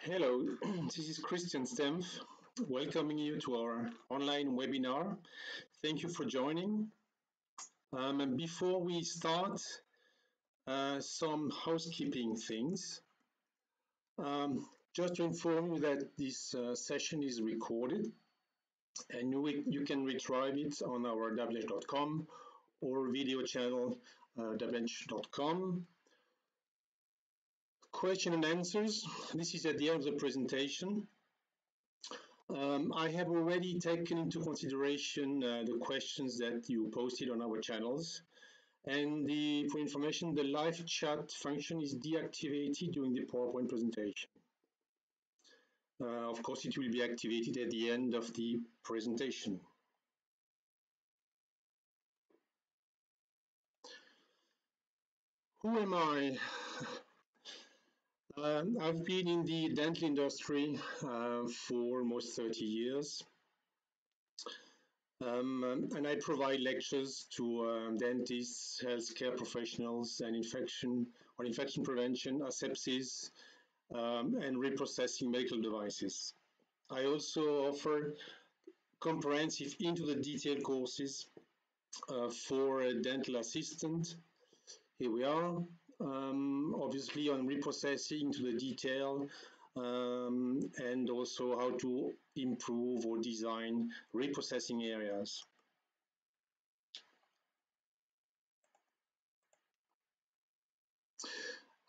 Hello, this is Christian Stempf, welcoming you to our online webinar. Thank you for joining. And before we start, some housekeeping things. Just to inform you that this session is recorded, and you can retrieve it on our W&H.com or video channel W&H.com. Question and answers. This is at the end of the presentation. I have already taken into consideration the questions that you posted on our channels. And for information, the live chat function is deactivated during the PowerPoint presentation. Of course, it will be activated at the end of the presentation. Who am I? I've been in the dental industry for almost 30 years. And I provide lectures to dentists, healthcare professionals, and infection prevention, asepsis, and reprocessing medical devices. I also offer comprehensive into the detail courses for a dental assistant. Here we are, obviously on reprocessing into the detail, and also how to improve or design reprocessing areas.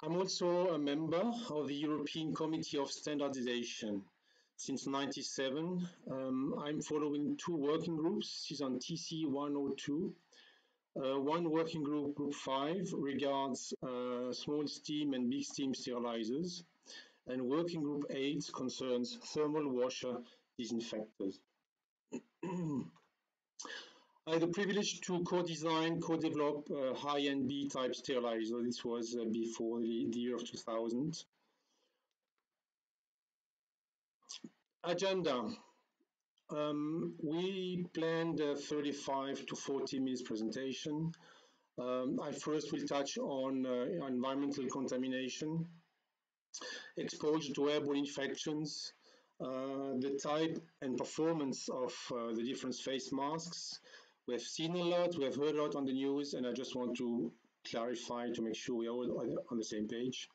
I'm also a member of the European Committee of Standardization. Since '97, I'm following two working groups. This is on TC 102. One working group, Group 5, regards small steam and big steam sterilizers, and working group 8 concerns thermal washer disinfectors. I had the privilege to co-design, co-develop high-end B-type sterilizer. This was before the year of 2000. Agenda. We planned a 35 to 40 minutes presentation. I first will touch on environmental contamination, exposure to airborne infections, the type and performance of the different face masks. We have seen a lot, we have heard a lot on the news, and I just want to clarify to make sure we are all on the same page.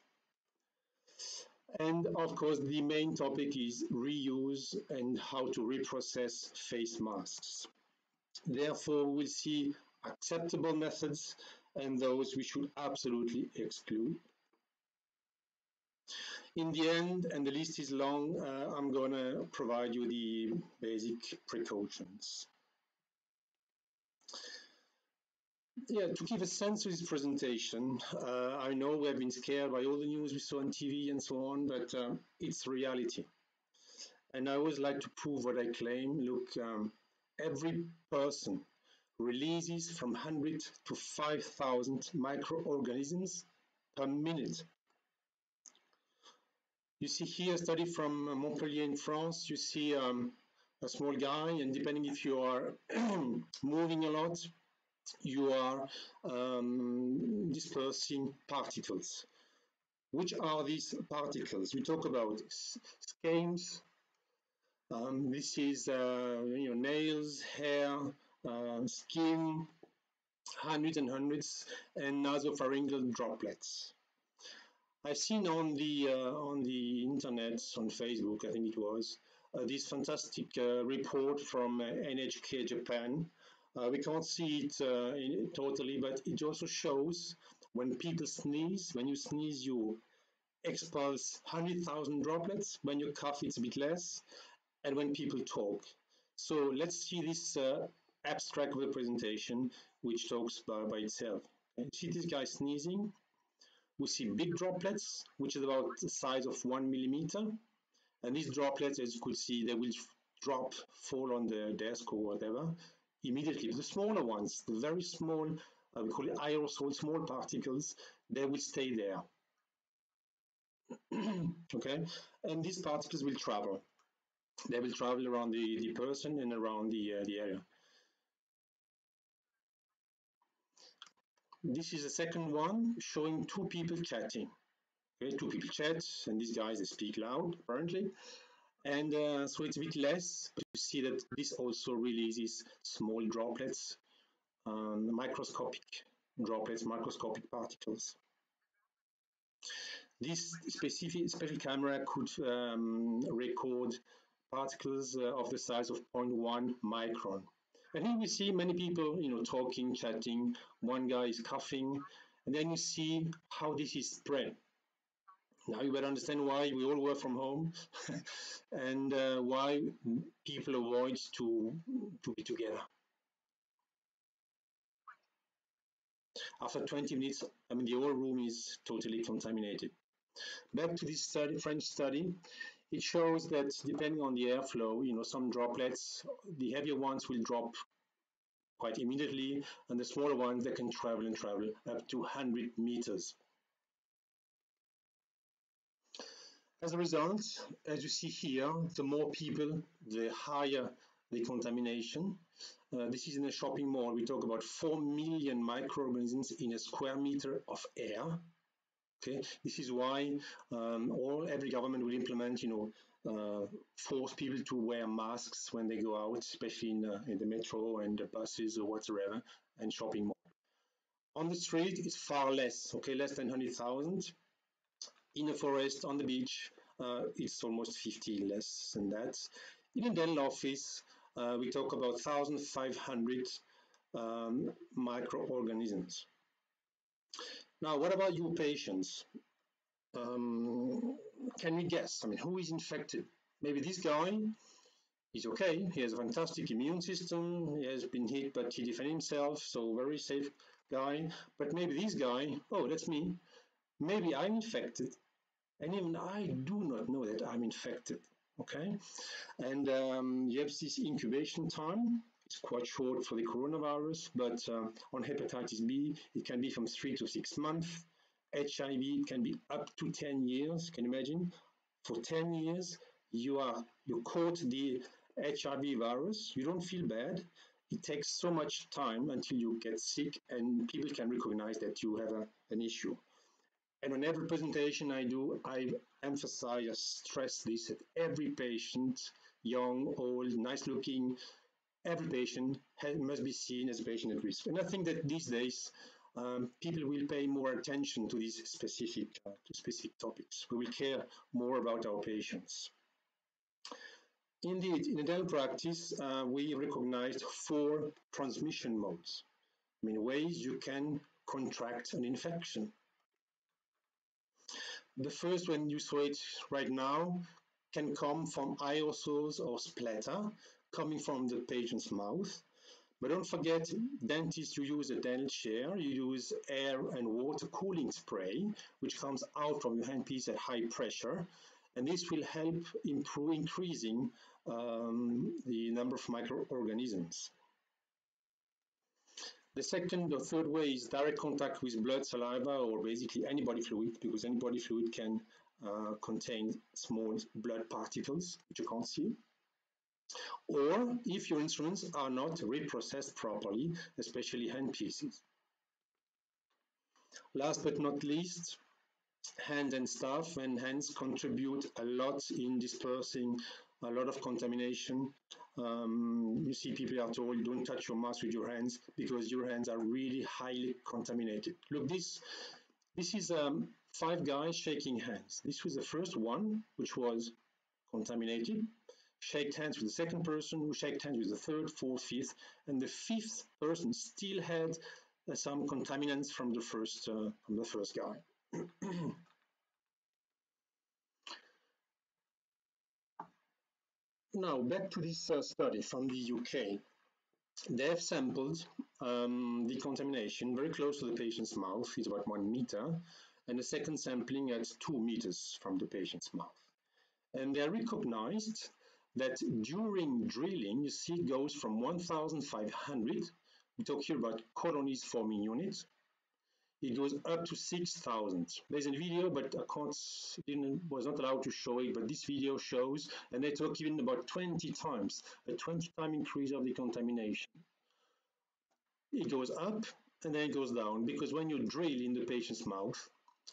And of course, the main topic is reuse and how to reprocess face masks. Therefore, we'll see acceptable methods and those we should absolutely exclude. In the end, and the list is long, I'm going to provide you the basic precautions. Yeah, to give a sense of this presentation, I know we have been scared by all the news we saw on TV and so on, but it's reality. And I always like to prove what I claim. Look, every person releases from 100 to 5,000 microorganisms per minute. You see here a study from Montpellier in France. You see a small guy, and depending if you are moving a lot, you are dispersing particles. Which are these particles? We talk about skeins. This is nails, hair, skin, hundreds and hundreds, and nasopharyngeal droplets. I've seen on the internet, on Facebook, I think it was, this fantastic report from NHK Japan. We can't see it totally, but it also shows when people sneeze. When you sneeze, you expulse 100,000 droplets. When you cough, it's a bit less. And when people talk. So let's see this abstract of the presentation, which talks by itself. Okay. See this guy sneezing? We see big droplets, which is about the size of 1 millimeter. And these droplets, as you could see, they will fall on the desk or whatever immediately. The smaller ones, the very small, we call it aerosol, small particles, they will stay there. Okay, and these particles will travel. They will travel around the person and around the area. This is the second one showing two people chatting. Okay, two people chat, and these guys, they speak loud, apparently. And so it's a bit less, but you see that this also releases small droplets, microscopic droplets, microscopic particles. This special camera could record particles of the size of 0.1 micron. And here we see many people, talking, chatting. One guy is coughing, and then you see how this is spread. Now you better understand why we all work from home and why people avoid to be together. After 20 minutes, the whole room is totally contaminated. Back to this study, French study, it shows that depending on the airflow, some droplets, the heavier ones will drop quite immediately, and the smaller ones, they can travel up to 100 meters. As a result, as you see here, the more people, the higher the contamination. This is in a shopping mall. We talk about 4 million microorganisms in a square meter of air. Okay, this is why every government will implement, force people to wear masks when they go out, especially in the metro and the buses or whatsoever, and shopping mall. On the street, it's far less. Okay, less than 100,000. In a forest, on the beach, it's almost 50 less than that. In a dental office, we talk about 1,500 microorganisms. Now, what about you patients? Can we guess? Who is infected? Maybe this guy is okay. He has a fantastic immune system. He has been hit, but he defended himself, so very safe guy. But maybe this guy, oh, that's me. Maybe I'm infected, and even I do not know that I'm infected. Okay, and you have this incubation time. It's quite short for the coronavirus, but on hepatitis B, it can be from 3 to 6 months. HIV can be up to 10 years. Can you imagine? For 10 years, you caught the HIV virus. You don't feel bad. It takes so much time until you get sick, and people can recognize that you have an issue. And on every presentation I do, I emphasize, I stress this, that every patient, young, old, nice looking, every patient must be seen as a patient at risk. And I think that these days, people will pay more attention to these specific topics. We will care more about our patients. Indeed, in dental practice, we recognized 4 transmission modes. Ways you can contract an infection. The first one, you saw it right now, can come from aerosols or splatter coming from the patient's mouth. But don't forget, dentists, you use a dental chair, you use air and water cooling spray, which comes out from your handpiece at high pressure. And this will help increasing the number of microorganisms. The second or third way is direct contact with blood, saliva, or basically any body fluid, because any body fluid can contain small blood particles, which you can't see. Or if your instruments are not reprocessed properly, especially handpieces. Last but not least, hands and stuff, and hands contribute a lot in dispersing a lot of contamination. You see people are told, don't touch your mask with your hands because your hands are really highly contaminated. Look, this is 5 guys shaking hands. This was the first one, which was contaminated. Shaked hands with the second person, who shaked hands with the third, fourth, fifth, and the 5th person still had some contaminants from the first guy. Now, back to this study from the UK. They have sampled the contamination very close to the patient's mouth, it's about 1 meter, and the second sampling at 2 meters from the patient's mouth. And they recognized that during drilling, you see it goes from 1,500, we talk here about colonies forming units, it goes up to 6,000. There's a video, but I was not allowed to show it, but this video shows, and they talk even about 20 times, a 20-time increase of the contamination. It goes up and then it goes down, because when you drill in the patient's mouth,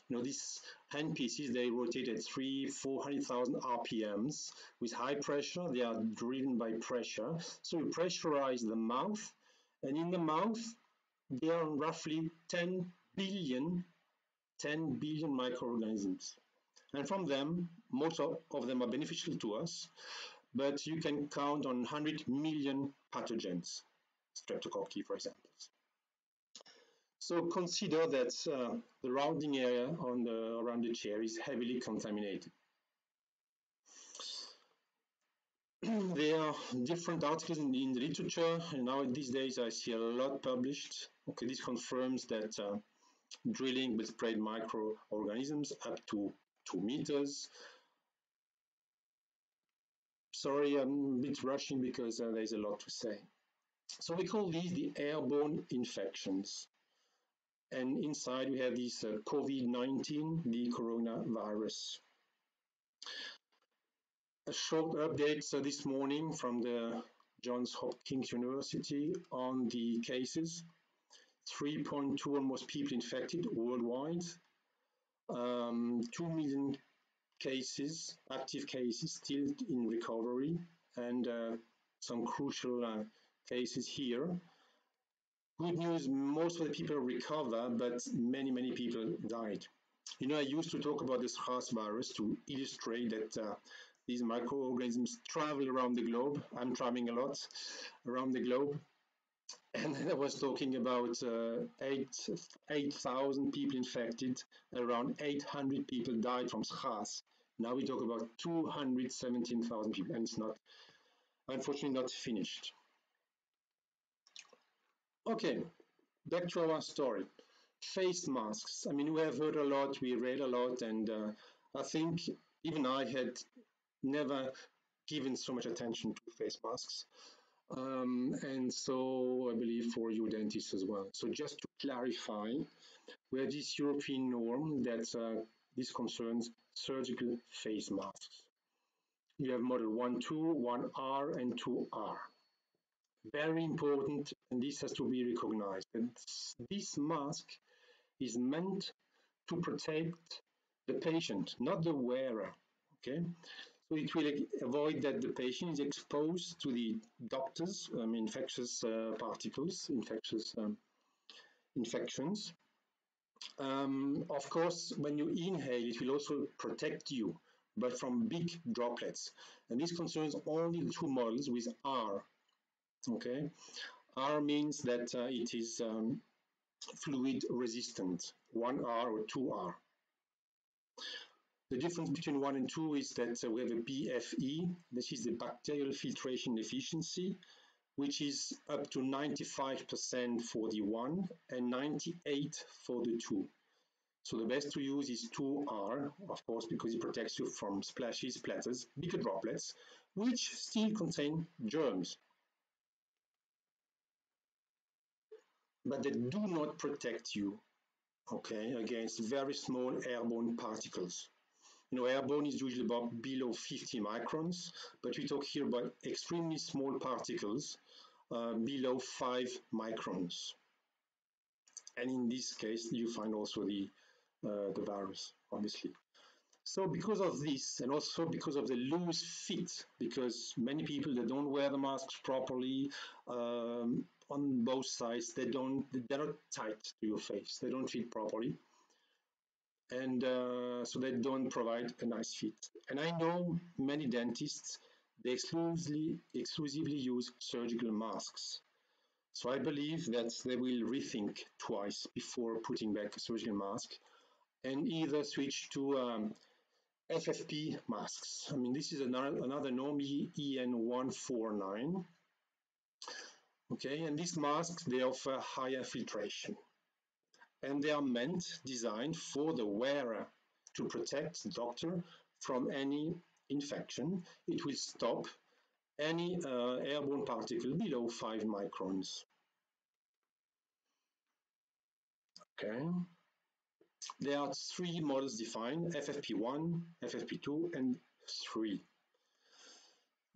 These handpieces, they rotate at 400,000 RPMs with high pressure. They are driven by pressure. So you pressurize the mouth, and in the mouth, there are roughly 10 billion microorganisms. And from them, most of them are beneficial to us, but you can count on 100 million pathogens, streptococci, for example. So consider that the rounding area around the chair is heavily contaminated. There are different articles in the literature, and now these days I see a lot published. Okay, this confirms that drilling will spread microorganisms up to 2 meters. Sorry, I'm a bit rushing because there's a lot to say. So we call these the airborne infections. And inside we have this COVID-19, the coronavirus. A short update this morning from the Johns Hopkins University on the cases. 3.2 almost people infected worldwide. 2 million cases, active cases, still in recovery, and some crucial cases here. Good news, most of the people recover, but many people died. I used to talk about the SARS virus to illustrate that these microorganisms travel around the globe. I'm traveling a lot around the globe. And I was talking about 8,000 people infected, around 800 people died from SARS. Now we talk about 217,000 people, and it's not, unfortunately, not finished. Okay, back to our story. Face masks. I mean, we have heard a lot, we read a lot, and I think even I had never given so much attention to face masks. And so I believe for you dentists as well. So just to clarify, we have this European norm that this concerns surgical face masks. You have model 1.2, 1R, and 2R. Very important, and this has to be recognized. And this mask is meant to protect the patient, not the wearer. Okay, so it will avoid that the patient is exposed to the doctor's infectious particles, infectious infections. Of course, when you inhale, it will also protect you, but from big droplets. And this concerns only the two models with R. Okay, R means that it is fluid resistant, 1R or 2R. The difference between 1 and 2 is that we have a BFE, this is the bacterial filtration efficiency, which is up to 95% for the 1 and 98% for the 2. So the best to use is 2R, of course, because it protects you from splashes, splatters, bigger droplets, which still contain germs. But they do not protect you, okay, against very small airborne particles. Airborne is usually about below 50 microns, but we talk here about extremely small particles below 5 microns. And in this case, you find also the virus, obviously. So because of this, and also because of the loose fit, because many people, they don't wear the masks properly on both sides, they're not tight to your face, they don't fit properly. And so they don't provide a nice fit. And I know many dentists, they exclusively use surgical masks. So I believe that they will rethink twice before putting back a surgical mask and either switch to FFP masks. I mean, this is another norm, EN149. Okay, and these masks, they offer higher filtration. And they are designed for the wearer to protect the doctor from any infection. It will stop any airborne particle below 5 microns. Okay. There are 3 models defined, FFP1, FFP2, and 3.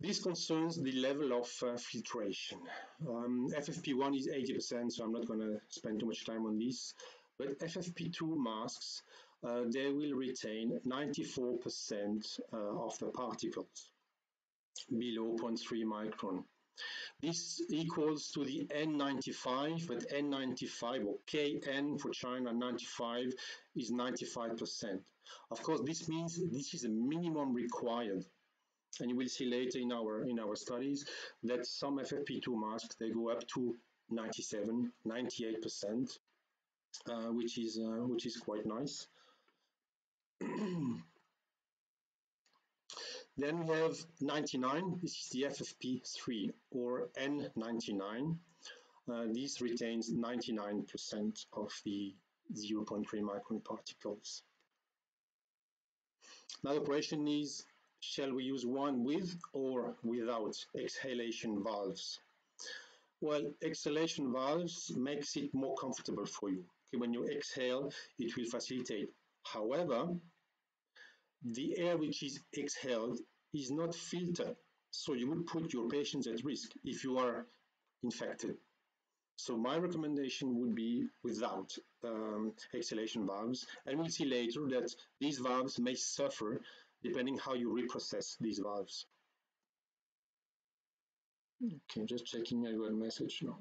This concerns the level of filtration. FFP1 is 80%, so I'm not going to spend too much time on this. But FFP2 masks they will retain 94% of the particles below 0.3 micron. This equals to the N95, but N95 or KN for China 95 is 95%. Of course, this means this is a minimum required. And you will see later in our studies that some FFP2 masks, they go up to 97, 98%, which is quite nice. Then we have 99, this is the FFP3 or N99. This retains 99% of the 0.3 micron particles. Now the question is, shall we use one with or without exhalation valves? Well, exhalation valves makes it more comfortable for you. Okay, when you exhale, it will facilitate. However, the air which is exhaled is not filtered, so you would put your patients at risk if you are infected. So my recommendation would be without exhalation valves, and we'll see later that these valves may suffer depending how you reprocess these valves. Okay, just checking. I got a message now.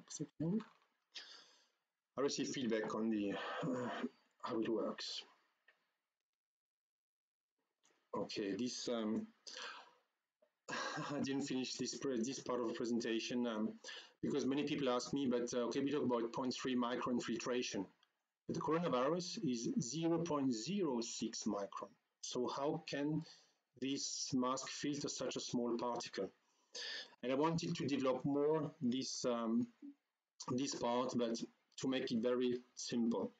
I received feedback on the how it works. Okay, this I didn't finish this part of the presentation because many people ask me, but okay, we talk about 0.3 micron filtration, but the coronavirus is 0.06 micron. So how can this mask filter such a small particle? And I wanted to develop more this this part, but to make it very simple.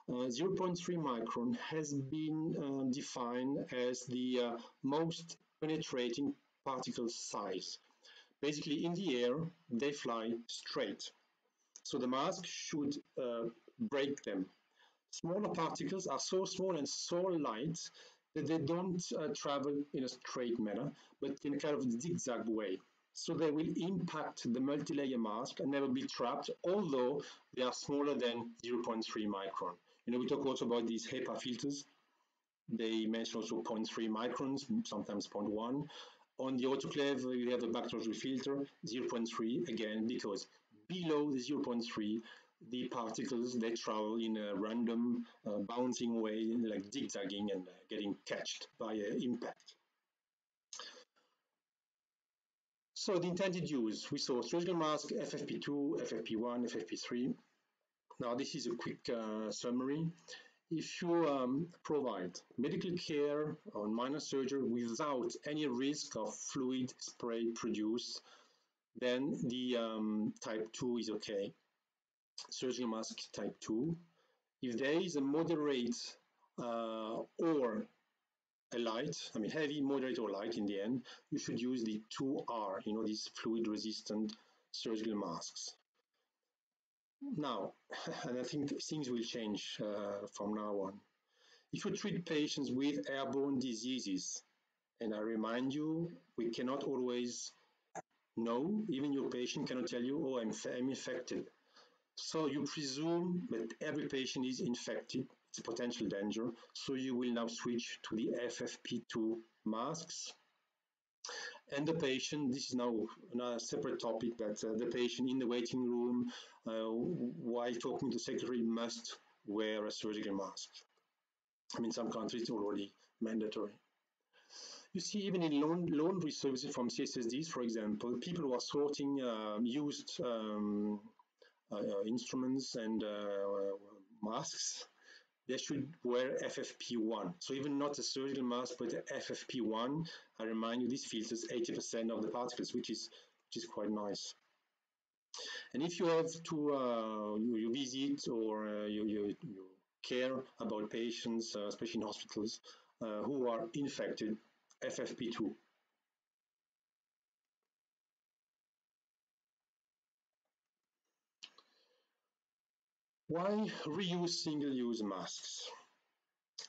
0.3 micron has been defined as the most penetrating particle size. Basically, in the air, they fly straight. So the mask should break them. Smaller particles are so small and so light that they don't travel in a straight manner, but in a kind of zigzag way. So they will impact the multi-layer mask and never be trapped, although they are smaller than 0.3 micron. You know, we talk also about these HEPA filters. They mention also 0.3 microns, sometimes 0.1. On the autoclave, we have a bacteriology filter, 0.3, again, because below the 0.3, the particles, they travel in a random bouncing way, like zigzagging and getting catched by impact. So the intended use, we saw surgical mask, FFP2, FFP1, FFP3. Now this is a quick summary. If you provide medical care on minor surgery without any risk of fluid spray produced, then the type 2 is okay. Surgical mask type 2. If there is a moderate or a light, I mean heavy, moderate or light in the end, you should use the 2R, you know, these fluid resistant surgical masks. Now, and I think things will change from now on. If you treat patients with airborne diseases, and I remind you, we cannot always know, even your patient cannot tell you, oh, I'm infected. So you presume that every patient is infected, it's a potential danger, so you will now switch to the FFP2 masks. And the patient, this is now another separate topic, that the patient in the waiting room, while talking to the secretary, must wear a surgical mask. I mean, some countries it's already mandatory. You see, even in laundry services from CSSDs, for example, people who are sorting used instruments and masks, they should wear FFP1. So even not a surgical mask, but FFP1. I remind you, this filters 80% of the particles, which is quite nice. And if you have to you visit or you care about patients, especially in hospitals, who are infected, FFP2. Why reuse single-use masks?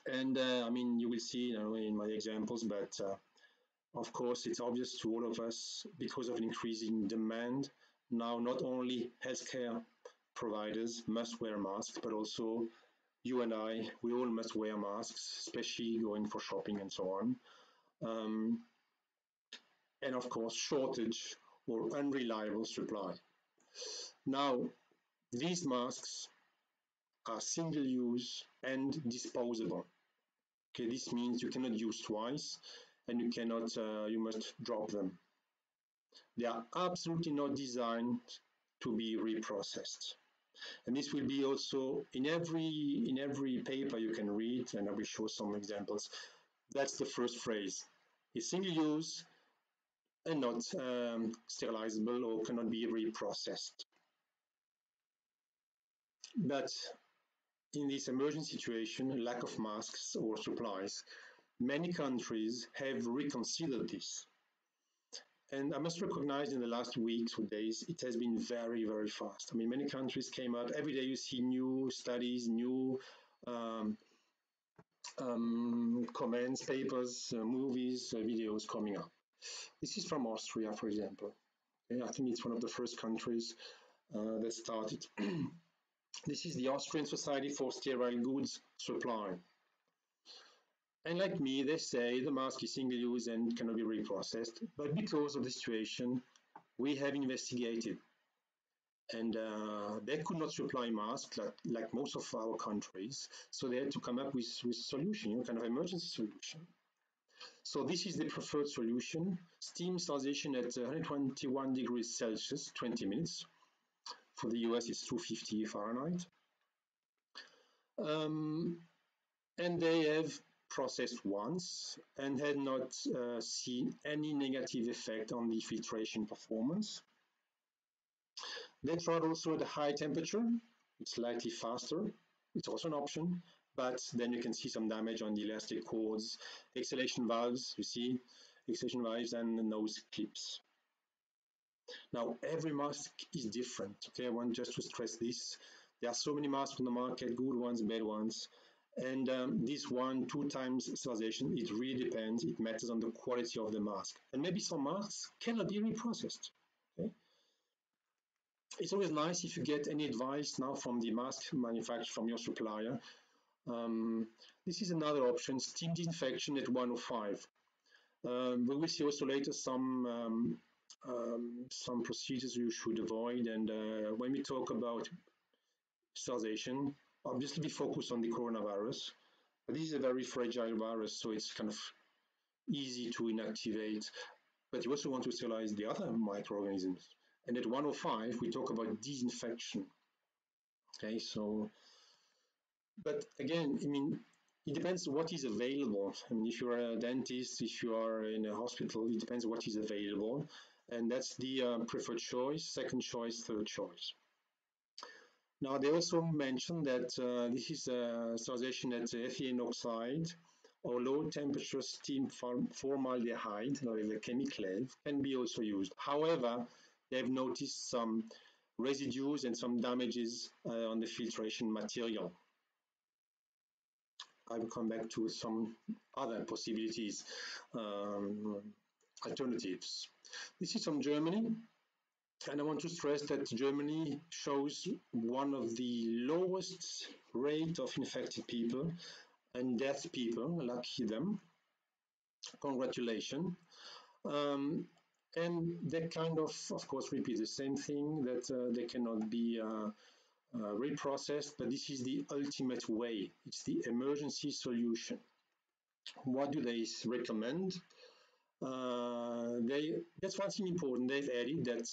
And I mean, you will see, you know, in my examples, but of course, it's obvious to all of us because of an increasing demand. Now, not only healthcare providers must wear masks, but also you and I, we all must wear masks, especially going for shopping and so on. And of course, shortage or unreliable supply. Now, these masks are single-use and disposable. Okay, this means you cannot use twice, and you must drop them. They are absolutely not designed to be reprocessed. And this will be also in every paper you can read, and I will show some examples. That's the first phrase. It's single use and not sterilizable or cannot be reprocessed. But in this emergency situation, lack of masks or supplies, many countries have reconsidered this. And I must recognize in the last weeks or days, it has been very, very fast. I mean, many countries came out. Every day you see new studies, new comments, papers, movies, videos coming up. This is from Austria, for example. Okay, I think it's one of the first countries that started. This is the Austrian Society for Sterile Goods Supply. And like me, they say the mask is single-use and cannot be reprocessed. But because of the situation, we have investigated. And they could not supply masks like most of our countries. So they had to come up with a solution, kind of emergency solution. So this is the preferred solution. Steam sterilization at 121 degrees Celsius, 20 minutes. For the US, it's 250 Fahrenheit. And they have processed once and had not seen any negative effect on the filtration performance. They tried also at a high temperature. It's slightly faster. It's also an option, but then you can see some damage on the elastic cords, exhalation valves, you see, exhalation valves and the nose clips. Now, every mask is different, okay? I want just to stress this. There are so many masks on the market, good ones, bad ones. And this 1-2 times sterilization, it really depends. It matters on the quality of the mask. And maybe some masks cannot be reprocessed, okay? It's always nice if you get any advice now from the mask manufacturer, from your supplier. This is another option, steam disinfection at 105. We will see also later some procedures you should avoid. And when we talk about sterilization, obviously we focus on the coronavirus. But this is a very fragile virus, so it's kind of easy to inactivate. But you also want to sterilize the other microorganisms. And at 105, we talk about disinfection. Okay, so, but again, I mean, it depends what is available. I mean, if you're a dentist, if you are in a hospital, it depends what is available. And that's the preferred choice, second choice, third choice. Now, they also mentioned that this is sterilization at ethylene oxide or low temperature steam formaldehyde, the chemiclave, can be also used. However, they've noticed some residues and some damages on the filtration material. I will come back to some other possibilities, alternatives. This is from Germany. And I want to stress that Germany shows one of the lowest rate of infected people and death people, lucky them. Congratulations. And they kind of course, repeat the same thing, that they cannot be reprocessed, but this is the ultimate way. It's the emergency solution. What do they recommend? That's one thing important. They've added that,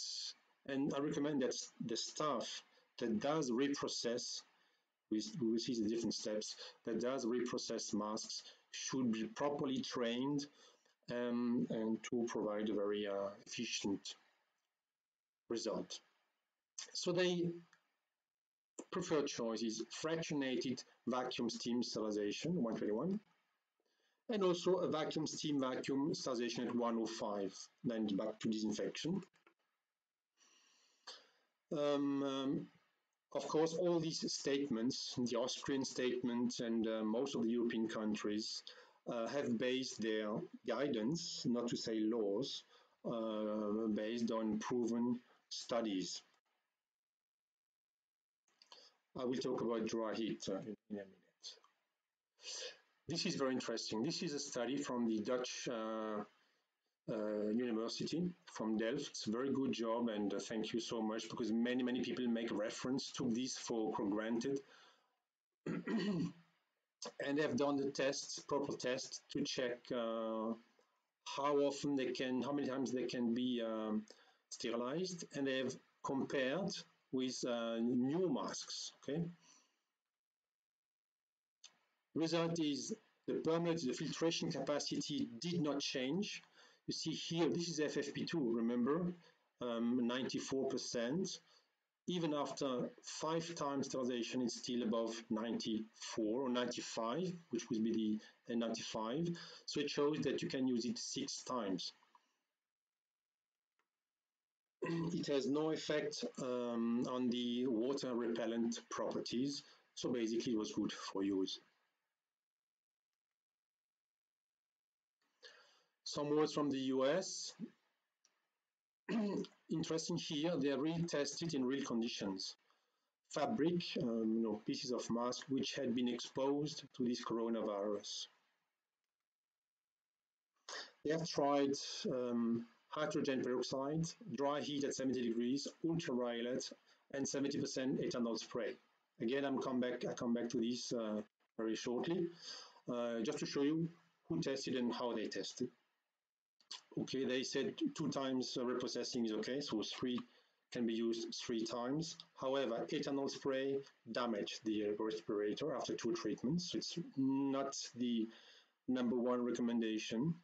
and I recommend that the staff that does reprocess, we will see the different steps, that does reprocess masks should be properly trained and to provide a very efficient result. So they preferred choice is fractionated vacuum steam sterilization, 121, and also a vacuum steam vacuum sterilization at 105, then back to disinfection. Of course, all these statements, the Austrian statement and most of the European countries, have based their guidance, not to say laws, based on proven studies. I will talk about dry heat in a minute. This is very interesting. This is a study from the Dutch university from Delft. It's a very good job, and thank you so much, because many people make reference to this for granted. And they've done the tests, proper tests, to check how many times they can be sterilized, and they've compared with new masks. Okay. Result is the filtration capacity did not change. You see here, this is FFP2, remember, 94%. Even after 5 times sterilization, it's still above 94 or 95, which would be the N95. So it shows that you can use it 6 times. It has no effect on the water repellent properties. So basically it was good for use. Some words from the US. Interesting here, they are really tested in real conditions. Fabric, pieces of mask which had been exposed to this coronavirus. They have tried hydrogen peroxide, dry heat at 70 degrees, ultraviolet, and 70% ethanol spray. Again, I come back to this very shortly, just to show you who tested and how they tested. Okay, they said 2 times reprocessing is okay, so 3 can be used 3 times. However, ethanol spray damaged the respirator after 2 treatments, so it's not the #1 recommendation.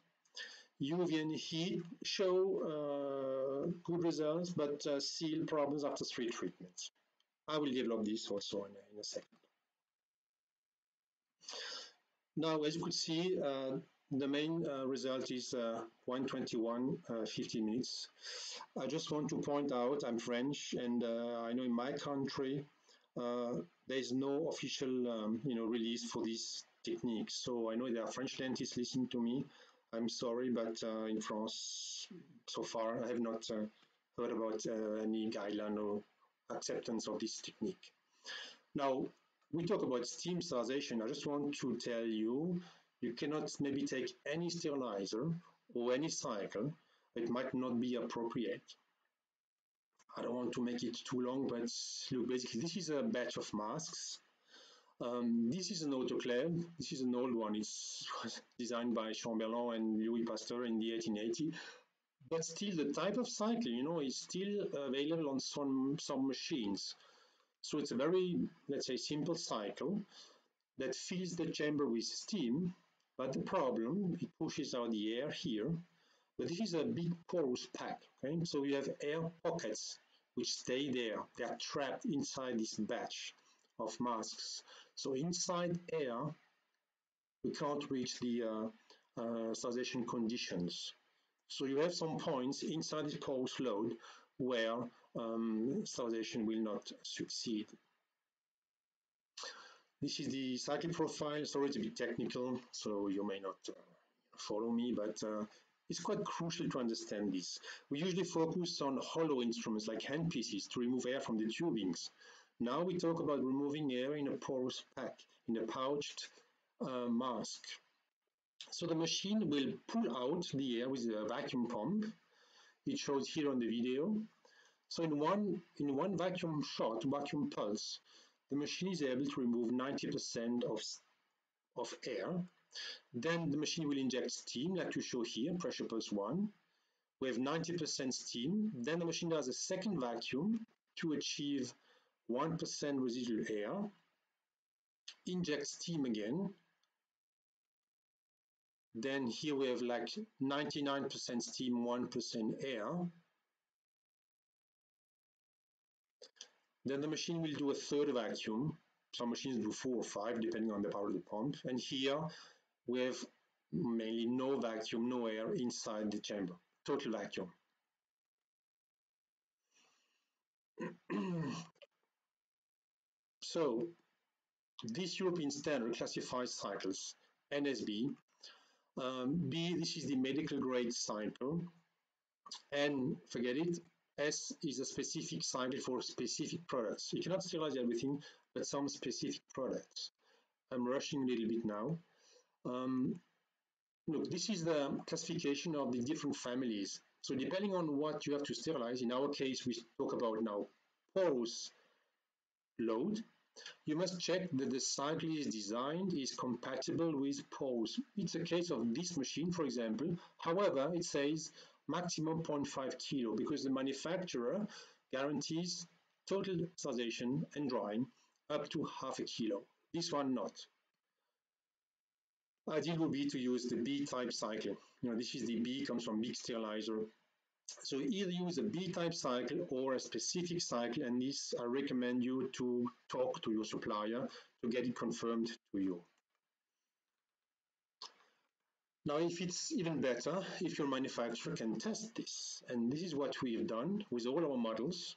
UV and heat show good results, but seal problems after 3 treatments. I will develop this also in a second. Now, as you could see, the main result is 1:21, 15 minutes. I just want to point out, I'm French, and I know in my country there is no official release for this technique. So I know there are French dentists listening to me. I'm sorry, but in France, so far, I have not heard about any guideline or acceptance of this technique. Now, we talk about steam sterilization. I just want to tell you, you cannot maybe take any sterilizer or any cycle. It might not be appropriate. I don't want to make it too long, but look, basically, this is a batch of masks. This is an autoclave. This is an old one. It was designed by Chamberlain and Louis Pasteur in the 1880. But still, the type of cycle, is still available on some machines. So it's a very, let's say, simple cycle that fills the chamber with steam. But the problem, it pushes out the air here. But this is a big porous pack. Okay, so you have air pockets which stay there. They are trapped inside this batch of masks. So inside air, we can't reach the sterilization conditions. So you have some points inside the porous load where sterilization will not succeed. This is the cycle profile. Sorry, it's a bit technical, so you may not follow me, but it's quite crucial to understand this. We usually focus on hollow instruments like handpieces to remove air from the tubings. Now we talk about removing air in a porous pack, in a pouched mask. So the machine will pull out the air with a vacuum pump. It shows here on the video. So in one vacuum shot, vacuum pulse, the machine is able to remove 90% of air. Then the machine will inject steam, like you show here, pressure pulse 1. We have 90% steam. Then the machine does a second vacuum to achieve 1% residual air. Inject steam again. Then here we have like 99% steam, 1% air. Then the machine will do a third vacuum. Some machines do 4 or 5, depending on the power of the pump. And here we have mainly no vacuum, no air inside the chamber, total vacuum. So this European standard classifies cycles, NSB. B, this is the medical grade cycle. N, forget it. S is a specific cycle for specific products. You cannot sterilize everything, but some specific products. I'm rushing a little bit now. Look, this is the classification of the different families. So depending on what you have to sterilize, in our case, we talk about now porous load. You must check that the cycle is designed is compatible with porous. It's a case of this machine, for example. However, it says maximum 0.5 kilo because the manufacturer guarantees total sterilization and drying up to half a kilo. This one not. Ideal would be to use the B-type cycle. This is the B comes from big sterilizer. So either use a B-type cycle or a specific cycle, and this I recommend you to talk to your supplier to get it confirmed to you. Now, if it's even better, if your manufacturer can test this, and this is what we've done with all our models.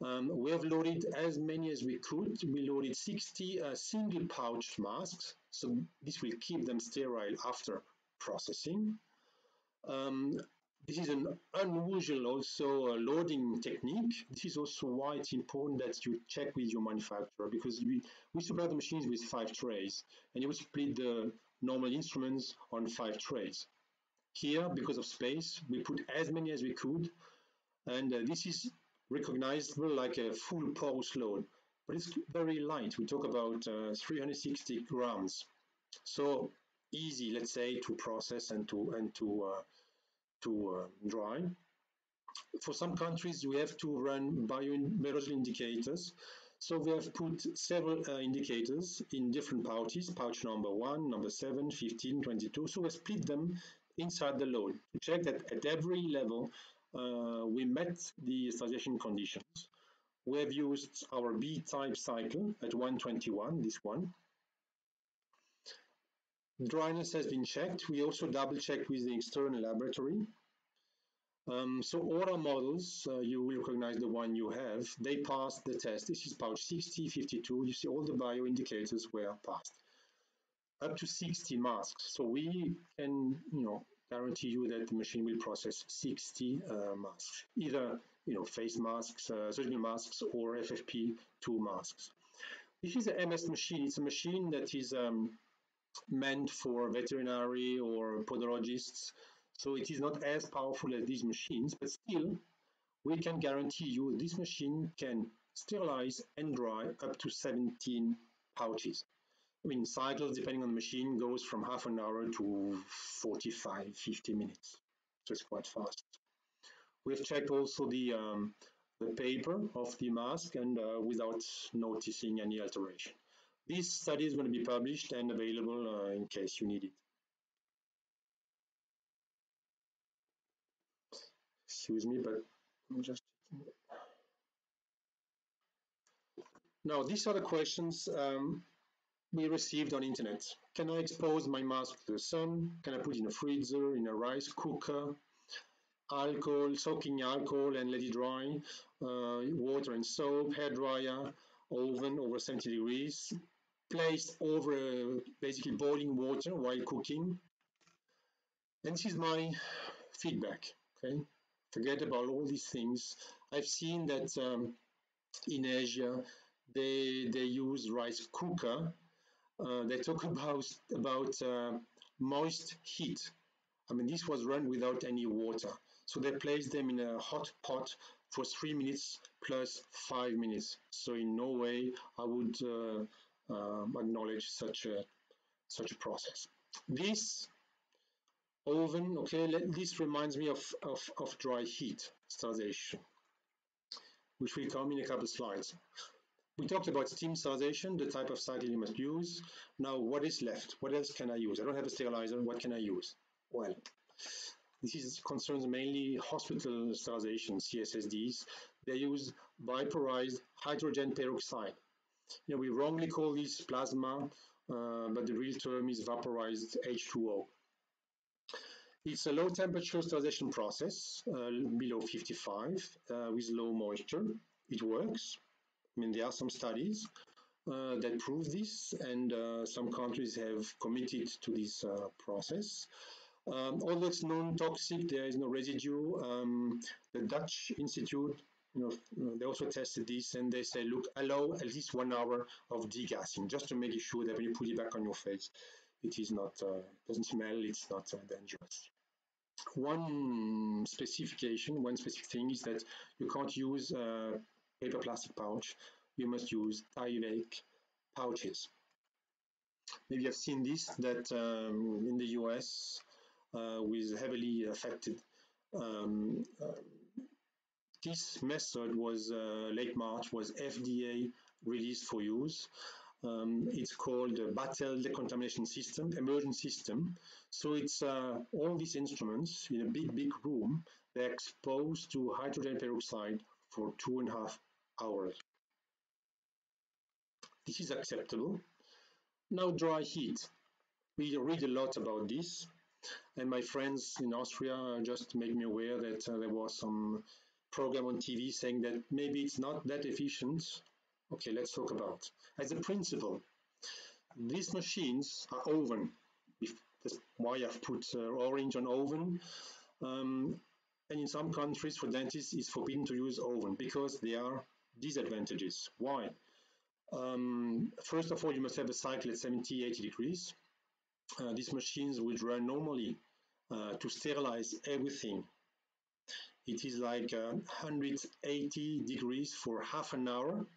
We have loaded as many as we could. We loaded 60 single pouch masks, so this will keep them sterile after processing. This is an unusual also loading technique. This is also why it's important that you check with your manufacturer, because we supply the machines with 5 trays, and you will split the normal instruments on 5 trays. Here, because of space, we put as many as we could, and this is recognizable like a full porous load, but it's very light. We talk about 360 grams, so easy, let's say, to process and to dry. For some countries, we have to run biological indicators. So we have put several indicators in different pouches, pouch number 1, number 7, 15, 22. So we split them inside the load to check that at every level we met the sterilization conditions. We have used our B-type cycle at 121, this one. Dryness has been checked. We also double-checked with the external laboratory. So all our models, you will recognize the one you have, they passed the test. This is pouch 60, 52. You see all the bio indicators were passed. Up to 60 masks. So we can, guarantee you that the machine will process 60 masks, either, face masks, surgical masks, or FFP2 masks. This is a MS machine. It's a machine that is meant for veterinary or podologists. So it is not as powerful as these machines, but still, we can guarantee you this machine can sterilize and dry up to 17 pouches. I mean, cycles, depending on the machine, goes from half an hour to 45, 50 minutes. So it's quite fast. We've checked also the paper of the mask and without noticing any alteration. This study is going to be published and available in case you need it. Excuse me, but I'm just checking. Now, these are the questions we received on internet. Can I expose my mask to the sun? Can I put it in a freezer, in a rice cooker? Alcohol, soaking alcohol and let it dry. Water and soap, hair dryer, oven over 70 degrees. Placed over basically boiling water while cooking. And this is my feedback, okay? Forget about all these things. I've seen that in Asia, they use rice cooker. They talk about moist heat. I mean, this was run without any water. So they placed them in a hot pot for 3 minutes plus 5 minutes. So in no way I would acknowledge such a process. This oven, okay, this reminds me of dry heat sterilization, which will come in a couple of slides. We talked about steam sterilization, the type of cycle you must use. Now, what is left? What else can I use? I don't have a sterilizer. What can I use? Well, this concerns mainly hospital sterilization, CSSDs. They use vaporized hydrogen peroxide. We wrongly call this plasma, but the real term is vaporized H2O. It's a low temperature sterilization process, below 55, with low moisture. It works. I mean, there are some studies that prove this, and some countries have committed to this process. Although it's non-toxic, there is no residue. The Dutch Institute they also tested this, and they say, look, allow at least 1 hour of degassing, just to make sure that when you put it back on your face, it is not doesn't smell, it's not dangerous. One specific thing is that you can't use paper plastic pouch. You must use Tyvek pouches. Maybe you've seen this, that in the US, with heavily affected, this method was late March, was FDA released for use. It's called the Battle Decontamination System, Emergent System. So it's all these instruments in a big room. They're exposed to hydrogen peroxide for 2.5 hours. This is acceptable. Now, dry heat. We read a lot about this, and my friends in Austria just made me aware that there was some program on TV saying that maybe it's not that efficient. Okay, let's talk about. As a principle, these machines are oven. That's why I've put orange on oven. And in some countries, for dentists, it's forbidden to use oven because there are disadvantages. Why? First of all, you must have a cycle at 70, 80 degrees. These machines would run normally to sterilize everything. It is like 180 degrees for half an hour.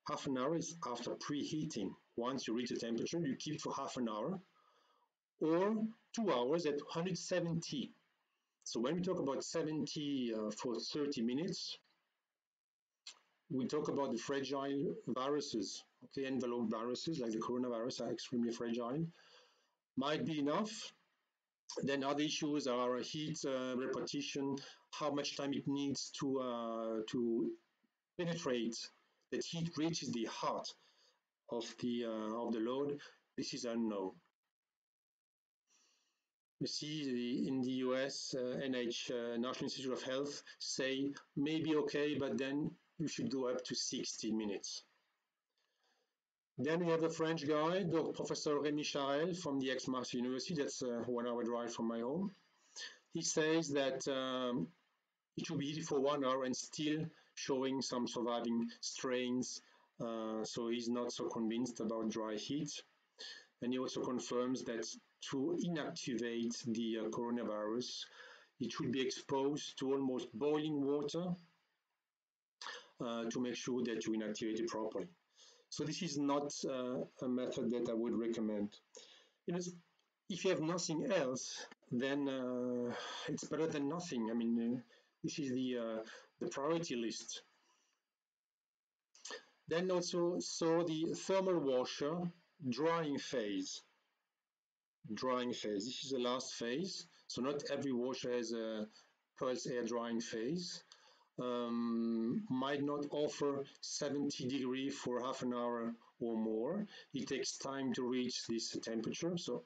Half an hour is after preheating. Once you reach the temperature, you keep it for half an hour, or 2 hours at 170. So when we talk about 70 for 30 minutes, we talk about the fragile viruses. Okay, envelope viruses like the coronavirus are extremely fragile. Might be enough. Then other issues are heat repetition, how much time it needs to penetrate, that heat reaches the heart of the load. This is unknown. You see in the US, National Institute of Health say maybe okay, but then you should go up to 60 minutes. Then we have a French guy, Professor Rémi Charel from the Aix-Marseille University, that's a 1 hour drive from my home. He says that it should be heated for 1 hour and still showing some surviving strains, so he's not so convinced about dry heat. And he also confirms that to inactivate the coronavirus, it should be exposed to almost boiling water to make sure that you inactivate it properly. So this is not a method that I would recommend. If you have nothing else, then it's better than nothing. I mean, this is the priority list. Then also saw the thermal washer drying phase. This is the last phase. So not every washer has a pulse air drying phase. Might not offer 70 degrees for half an hour or more. It takes time to reach this temperature, so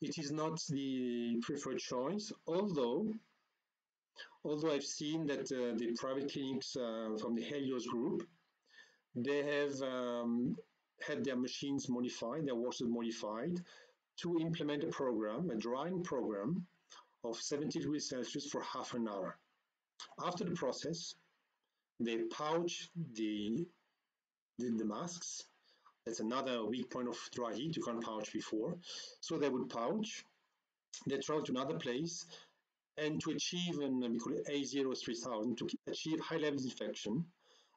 it is not the preferred choice. Although I've seen that the private clinics from the Helios group, they have had their machines modified, their washers modified to implement a program, a drying program of 70 degrees Celsius for half an hour. After the process, they pouch the masks. That's another weak point of dry heat. You can't pouch before. So they would pouch. They travel to another place, and to achieve, and we call it A03000, to achieve high level disinfection,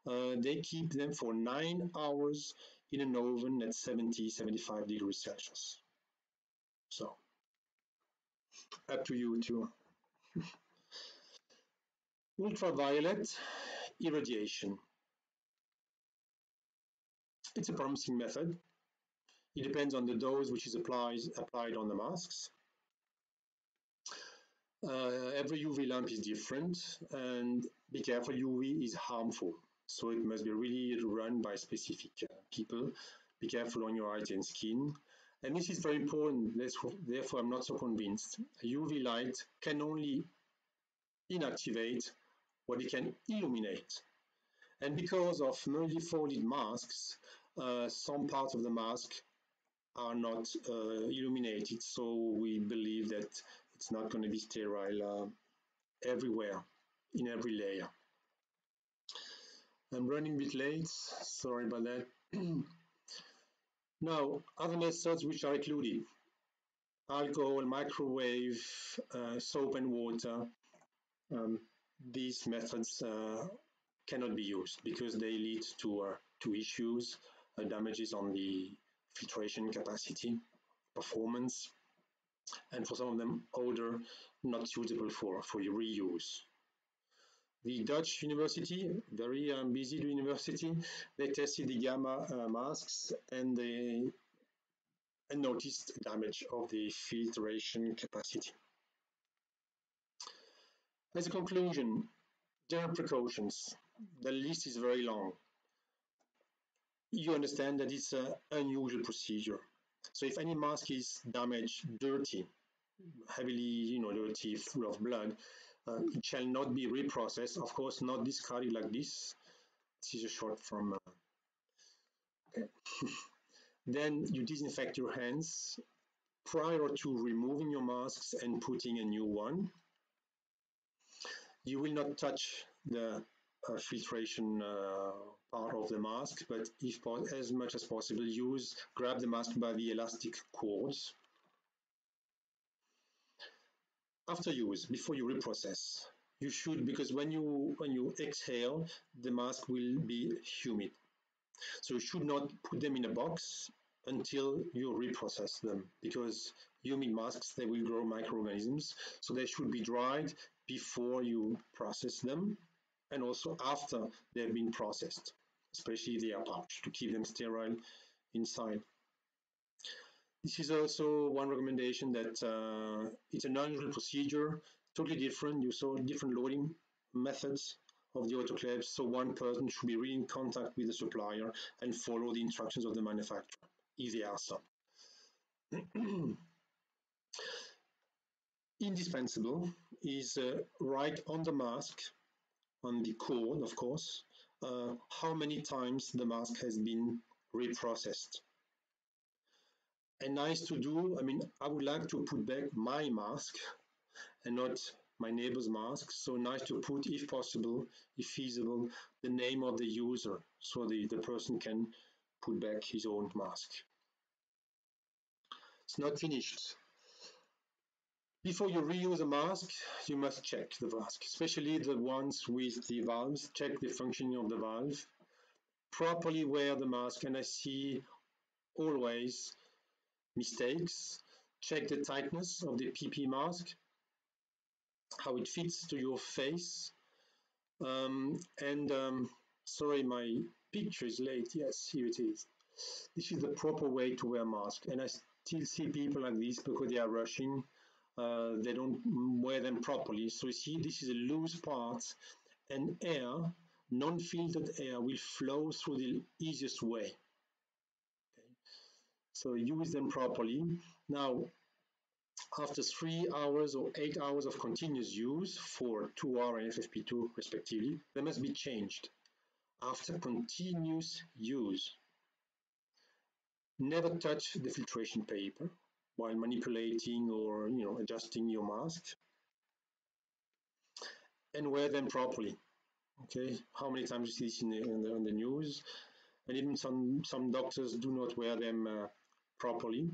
they keep them for 9 hours in an oven at 70, 75 degrees Celsius. So, up to you too. Ultraviolet irradiation. It's a promising method. It depends on the dose which is applied on the masks. Every UV lamp is different, and be careful, UV is harmful. So it must be really run by specific people. Be careful on your eyes and skin. And this is very important, therefore I'm not so convinced. A UV light can only inactivate what it can illuminate. And because of multi-folded masks, some parts of the mask are not illuminated, so we believe that it's not going to be sterile everywhere, in every layer. I'm running a bit late, sorry about that. Now, other methods which are included: alcohol, microwave, soap and water. These methods cannot be used because they lead to issues, damages on the filtration capacity, performance, and for some of them, odor, not suitable for reuse. The Dutch university, very busy university, they tested the gamma masks and they noticed damage of the filtration capacity. As a conclusion, general precautions. The list is very long. You understand that it's an unusual procedure. So if any mask is damaged, dirty, heavily, dirty, full of blood, it shall not be reprocessed. Of course, not discarded like this. This is a short from. Okay. Then you disinfect your hands prior to removing your masks and putting a new one. You will not touch the filtration part of the mask, but if as much as possible, grab the mask by the elastic cords. After use, before you reprocess, you should, because when you exhale, the mask will be humid. So you should not put them in a box until you reprocess them, because humid masks, they will grow microorganisms. So they should be dried before you process them, and also after they've been processed, especially the pouch, to keep them sterile inside. This is also one recommendation that it's an unusual procedure, totally different. You saw different loading methods of the autoclave, so one person should be really in contact with the supplier and follow the instructions of the manufacturer, if there are some. Indispensable is write on the mask, on the cord, of course, how many times the mask has been reprocessed. And nice to do, I would like to put back my mask and not my neighbor's mask. So nice to put, if possible, if feasible, the name of the user so the person can put back his own mask. It's not finished. Before you reuse a mask, you must check the mask, especially the ones with the valves. Check the functioning of the valve. Properly wear the mask, and I see always mistakes. Check the tightness of the PP mask, how it fits to your face. Sorry, my picture is late. Yes, here it is. This is the proper way to wear a mask, and I still see people like this because they are rushing. They don't wear them properly. So you see, this is a loose part, and air, non-filtered air, will flow through the easiest way. Okay. So use them properly. Now, after 3 hours or 8 hours of continuous use for 2R and FFP2 respectively, they must be changed. After continuous use, never touch the filtration paper while manipulating or adjusting your mask, and wear them properly. Okay, how many times you see this in the news? And even some doctors do not wear them properly.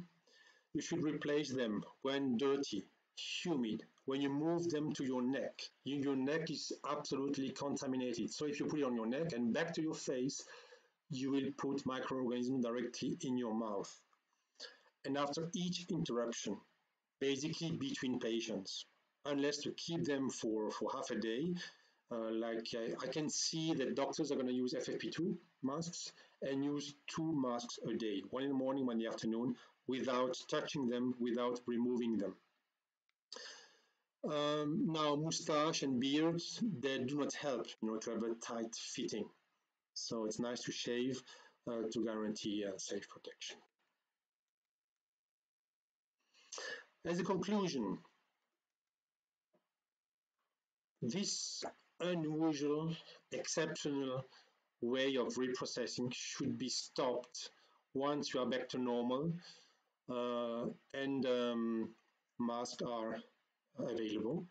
You should replace them when dirty, humid, when you move them to your neck. Your neck is absolutely contaminated. So if you put it on your neck and back to your face, you will put microorganisms directly in your mouth. And after each interruption, basically between patients, unless to keep them for half a day, I can see that doctors are going to use FFP2 masks and use 2 masks a day, one in the morning, one in the afternoon, without touching them, without removing them. Now, mustache and beards, they do not help, to have a tight fitting. So it's nice to shave to guarantee safe protection. As a conclusion, this unusual, exceptional way of reprocessing should be stopped once you are back to normal and masks are available.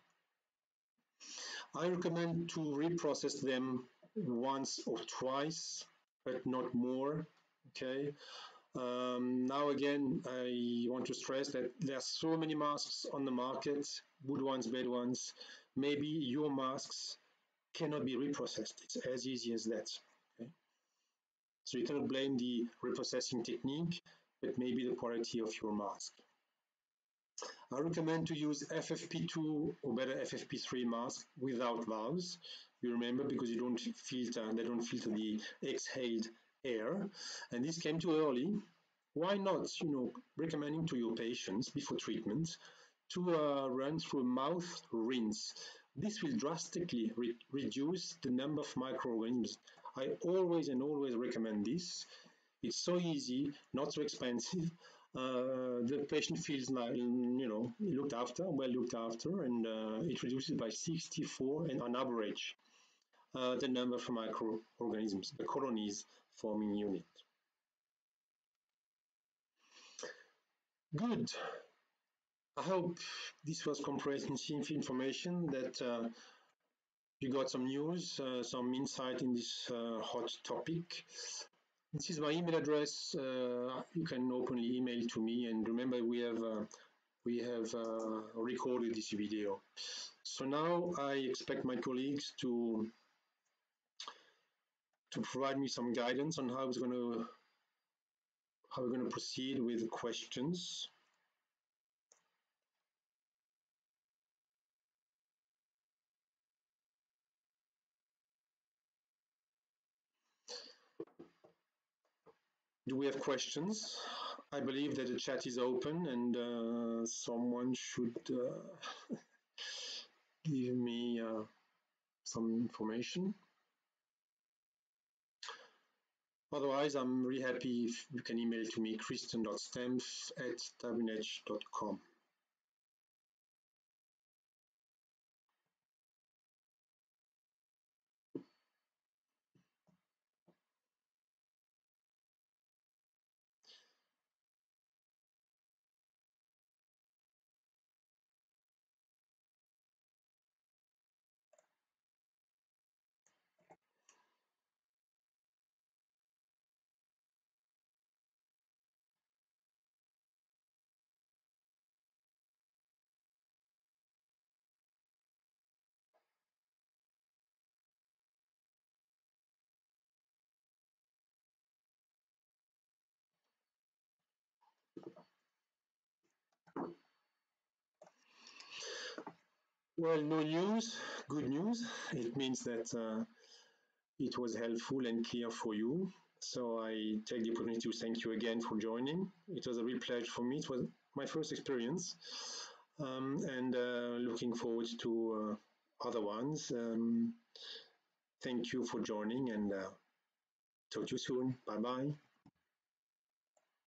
I recommend to reprocess them once or twice, but not more. Okay. Now again, I want to stress that there are so many masks on the market, good ones, bad ones. Maybe your masks cannot be reprocessed. It's as easy as that. Okay? So you cannot blame the reprocessing technique, but maybe the quality of your mask. I recommend to use FFP2 or better FFP3 mask without valves. You remember, because they don't filter the exhaled air, and this came too early. Why not, recommending to your patients before treatment to run through a mouth rinse. This will drastically reduce the number of microorganisms. I always recommend this. It's so easy, not so expensive. The patient feels like, well looked after, and it reduces by 64 and on average the number of microorganisms, the colonies forming unit. Good. I hope this was comprehensive information, that you got some news, some insight in this hot topic. This is my email address. You can openly email to me, and remember, we have recorded this video. So now I expect my colleagues to provide me some guidance on how we're going to proceed with questions. Do we have questions? I believe that the chat is open, and someone should give me some information. Otherwise, I'm really happy if you can email to me, christian.stempf@w&h.com. Well, no news, good news. It means that it was helpful and clear for you. So I take the opportunity to thank you again for joining. It was a real pleasure for me. It was my first experience, and looking forward to other ones. Thank you for joining, and talk to you soon. Bye-bye.